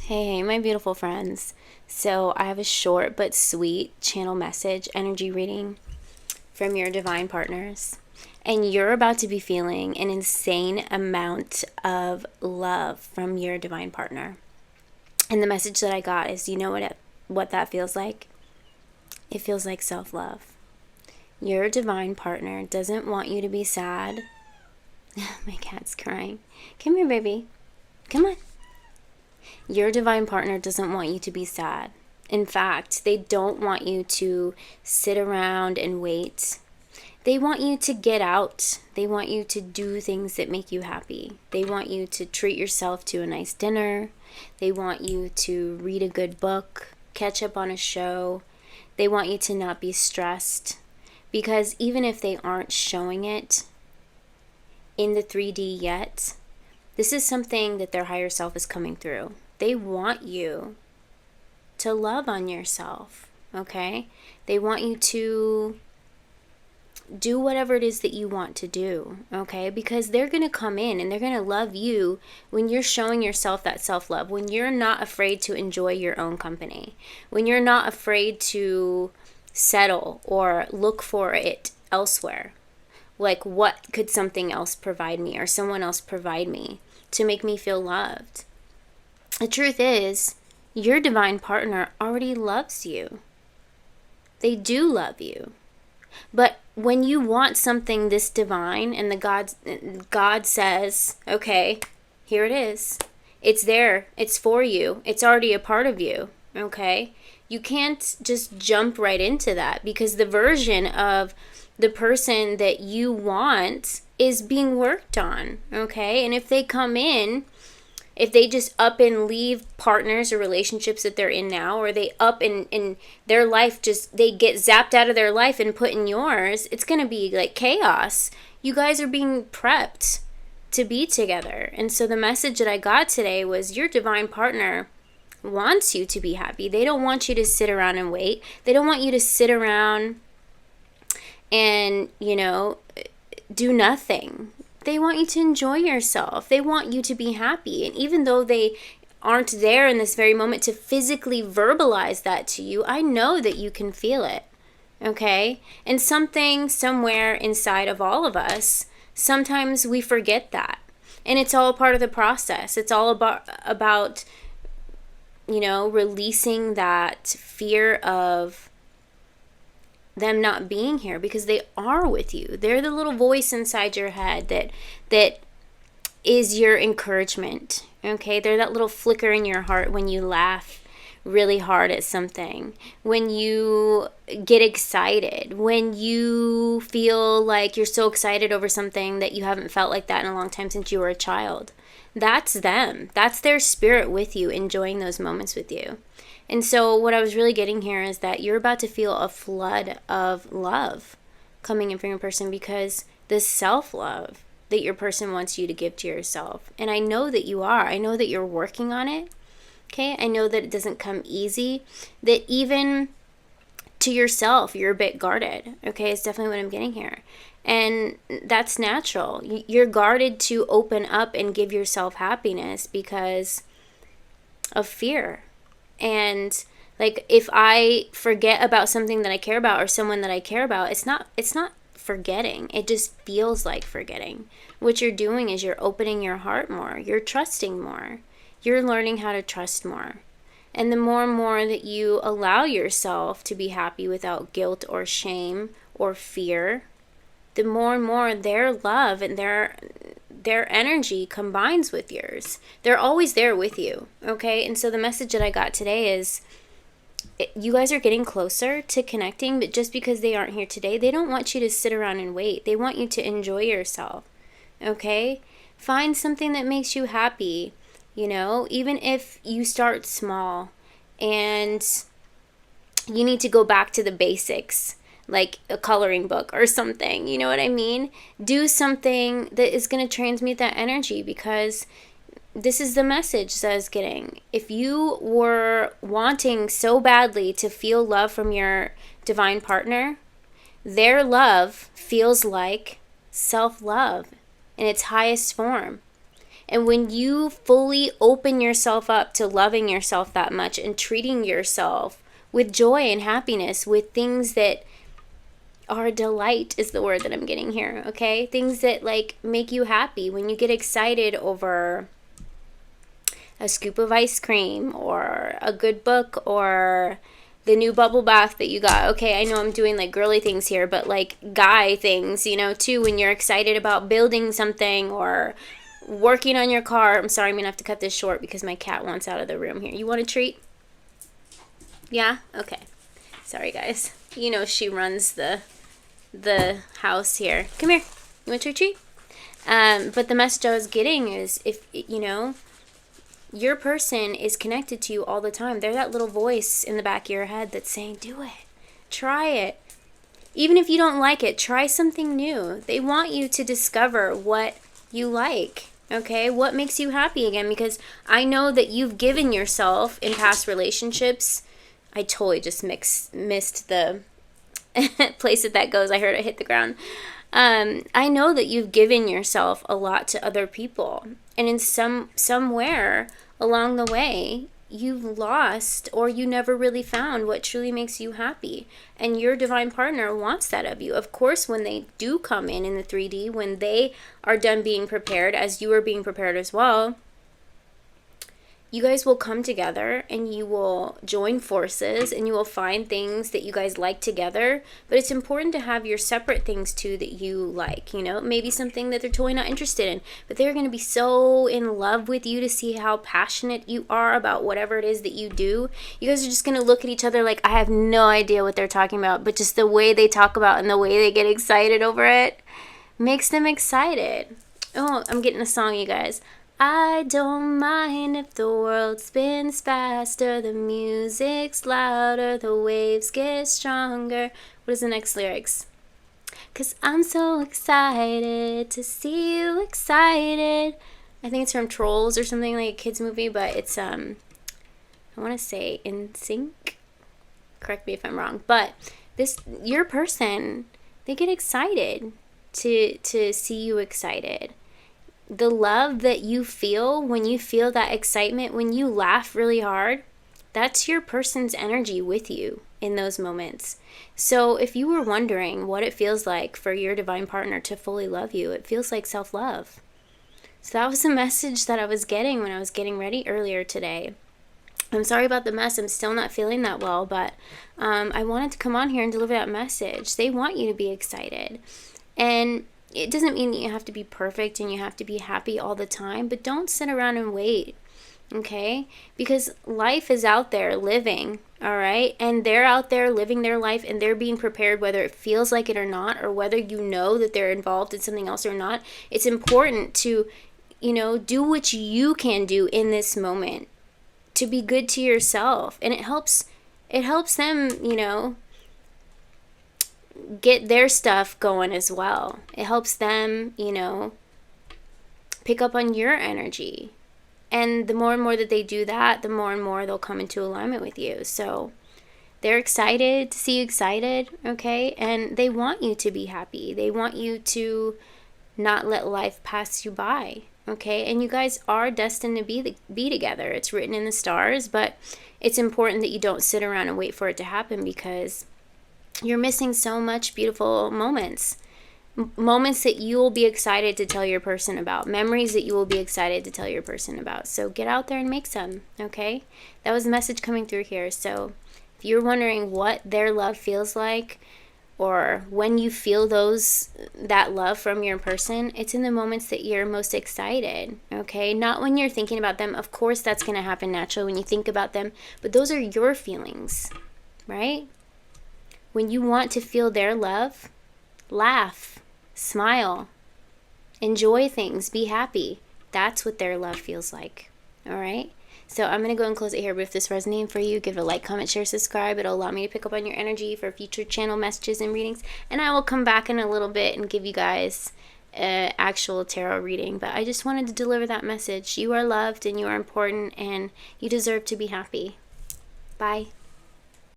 Hey, my beautiful friends. So, I have a short but sweet channel message, energy reading from your divine partners. And you're about to be feeling an insane amount of love from your divine partner. And the message that I got is, you know what that feels like? It feels like self-love. Your divine partner doesn't want you to be sad. My cat's crying. Come here, baby. Come on. Your divine partner doesn't want you to be sad. In fact, they don't want you to sit around and wait. They want you to get out. They want you to do things that make you happy. They want you to treat yourself to a nice dinner. They want you to read a good book, catch up on a show. They want you to not be stressed. Because even if they aren't showing it in the 3D yet, this is something that their higher self is coming through. They want you to love on yourself, okay? They want you to do whatever it is that you want to do, okay? Because they're going to come in and they're going to love you when you're showing yourself that self-love, when you're not afraid to enjoy your own company, when you're not afraid to settle or look for it elsewhere. Like, what could something else provide me or someone else provide me to make me feel loved? The truth is, your divine partner already loves you. They do love you. But when you want something this divine and God says, okay, here it is. It's there. It's for you. It's already a part of you. Okay? You can't just jump right into that because the version of the person that you want is being worked on. Okay? And if they come in, if they just up and leave partners or relationships that they're in now, or they up and their life just, they get zapped out of their life and put in yours, it's going to be like chaos. You guys are being prepped to be together. And so the message that I got today was your divine partner wants you to be happy. They don't want you to sit around and wait. They don't want you to sit around and, do nothing. They want you to enjoy yourself. They want you to be happy. And even though they aren't there in this very moment to physically verbalize that to you, I know that you can feel it. Okay? And something somewhere inside of all of us, sometimes we forget that. And it's all part of the process. It's all about releasing that fear of them not being here, because they are with you. They're the little voice inside your head that is your encouragement. Okay? They're that little flicker in your heart when you laugh really hard at something, when you get excited, when you feel like you're so excited over something that you haven't felt like that in a long time since you were a child. That's them. That's their spirit with you, enjoying those moments with you. And so what I was really getting here is that you're about to feel a flood of love coming in from your person, because the self-love that your person wants you to give to yourself. And I know that you are. I know that you're working on it. Okay? I know that it doesn't come easy. That even to yourself, you're a bit guarded. Okay? It's definitely what I'm getting here. And that's natural. You're guarded to open up and give yourself happiness because of fear. And like, if I forget about something that I care about or someone that I care about, it's not forgetting. It just feels like forgetting. What you're doing is you're opening your heart more. You're trusting more. You're learning how to trust more. And the more and more that you allow yourself to be happy without guilt or shame or fear, the more and more their love and their energy combines with yours. They're always there with you, okay? And so the message that I got today is you guys are getting closer to connecting, but just because they aren't here today, they don't want you to sit around and wait. They want you to enjoy yourself, okay? Find something that makes you happy, even if you start small and you need to go back to the basics, like a coloring book or something, you know what I mean? Do something that is going to transmute that energy, because this is the message that I was getting. If you were wanting so badly to feel love from your divine partner, their love feels like self-love in its highest form. And when you fully open yourself up to loving yourself that much and treating yourself with joy and happiness, with things that are delight is the word that I'm getting here, okay? Things that like make you happy. When you get excited over a scoop of ice cream or a good book or the new bubble bath that you got. Okay, I know I'm doing like girly things here, but like guy things, you know, too, when you're excited about building something or working on your car. I'm sorry, I'm gonna have to cut this short because my cat wants out of the room here. You want a treat? Yeah? Okay. Sorry, guys. You know she runs the house here. Come here. You want your treat? But the message I was getting is, if, you know, your person is connected to you all the time. They're that little voice in the back of your head that's saying, do it. Try it. Even if you don't like it, try something new. They want you to discover what you like, okay? What makes you happy again? Because I know that you've given yourself in past relationships. I totally just missed the place that goes. I heard it hit the ground. I know that you've given yourself a lot to other people. And in somewhere along the way, you've lost or you never really found what truly makes you happy. And your divine partner wants that of you. Of course, when they do come in the 3D, when they are done being prepared, as you are being prepared as well, you guys will come together and you will join forces and you will find things that you guys like together. But it's important to have your separate things too that you like, you know, maybe something that they're totally not interested in, but they're going to be so in love with you to see how passionate you are about whatever it is that you do. You guys are just going to look at each other like, I have no idea what they're talking about, but just the way they talk about and the way they get excited over it makes them excited. Oh, I'm getting a song, you guys. I don't mind if the world spins faster, the music's louder, the waves get stronger. What is the next lyrics? 'Cause I'm so excited to see you excited. I think it's from Trolls or something, like a kid's movie, but it's, I want to say In Sync. Correct me if I'm wrong. But your person, they get excited to see you excited. The love that you feel when you feel that excitement, when you laugh really hard, that's your person's energy with you in those moments. So if you were wondering what it feels like for your divine partner to fully love you, it feels like self-love. So that was the message that I was getting when I was getting ready earlier today. I'm sorry about the mess. I'm still not feeling that well, but I wanted to come on here and deliver that message. They want you to be excited. And it doesn't mean that you have to be perfect and you have to be happy all the time, but don't sit around and wait, okay? Because life is out there living, all right? And they're out there living their life and they're being prepared whether it feels like it or not, or whether you know that they're involved in something else or not. It's important to, you know, do what you can do in this moment to be good to yourself. And it helps them, you know, get their stuff going as well. It helps them, you know, pick up on your energy. And the more and more that they do that, the more and more they'll come into alignment with you. So they're excited to see you excited, okay? And they want you to be happy. They want you to not let life pass you by, okay? And you guys are destined to be together. It's written in the stars, but it's important that you don't sit around and wait for it to happen, because you're missing so much beautiful moments. Moments that you will be excited to tell your person about. Memories that you will be excited to tell your person about. So get out there and make some, okay? That was the message coming through here. So if you're wondering what their love feels like, or when you feel that love from your person, it's in the moments that you're most excited, okay? Not when you're thinking about them. Of course, that's going to happen naturally when you think about them, but those are your feelings, right? When you want to feel their love, laugh, smile, enjoy things, be happy. That's what their love feels like, all right? So I'm going to go and close it here, but if this resonated for you, give it a like, comment, share, subscribe. It'll allow me to pick up on your energy for future channel messages and readings, and I will come back in a little bit and give you guys an actual tarot reading. But I just wanted to deliver that message. You are loved and you are important and you deserve to be happy. Bye.